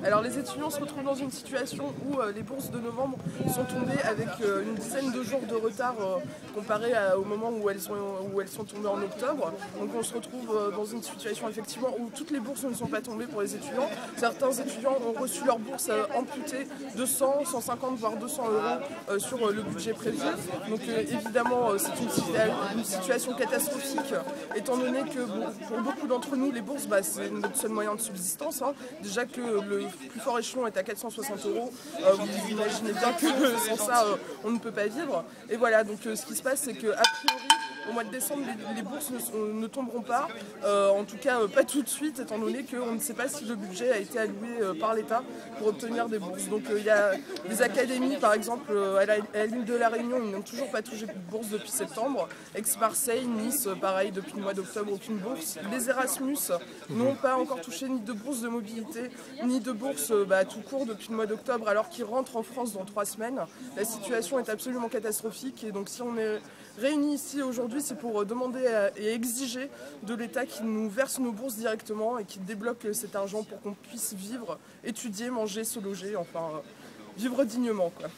Alors les étudiants se retrouvent dans une situation où les bourses de novembre sont tombées avec une dizaine de jours de retard comparé au moment où elles sont tombées en octobre. Donc on se retrouve dans une situation effectivement où toutes les bourses ne sont pas tombées pour les étudiants. Certains étudiants ont reçu leurs bourses amputées de 100, 150 voire 200 € sur le budget prévu. Donc évidemment c'est une situation catastrophique étant donné que pour beaucoup d'entre nous les bourses c'est notre seul moyen de subsistance. Déjà que le plus fort échelon est à 460 €, vous imaginez bien que sans ça on ne peut pas vivre. Et voilà, donc ce qui se passe c'est qu'a priori au mois de décembre les bourses ne tomberont pas, en tout cas pas tout de suite étant donné qu'on ne sait pas si le budget a été alloué par l'État pour obtenir des bourses. Donc il y a des académies par exemple à l'île de la Réunion, ils n'ont toujours pas touché de bourse depuis septembre. Aix-Marseille, Nice, pareil depuis le mois d'octobre aucune bourse. Les Erasmus n'ont pas encore touché ni de bourse de mobilité ni de bourse tout court depuis le mois d'octobre alors qu'ils rentrent en France dans 3 semaines. La situation est absolument catastrophique et donc si on est réunis ici aujourd'hui c'est pour demander et exiger de l'État qu'il nous verse nos bourses directement et qu'il débloque cet argent pour qu'on puisse vivre, étudier, manger, se loger, enfin vivre dignement quoi.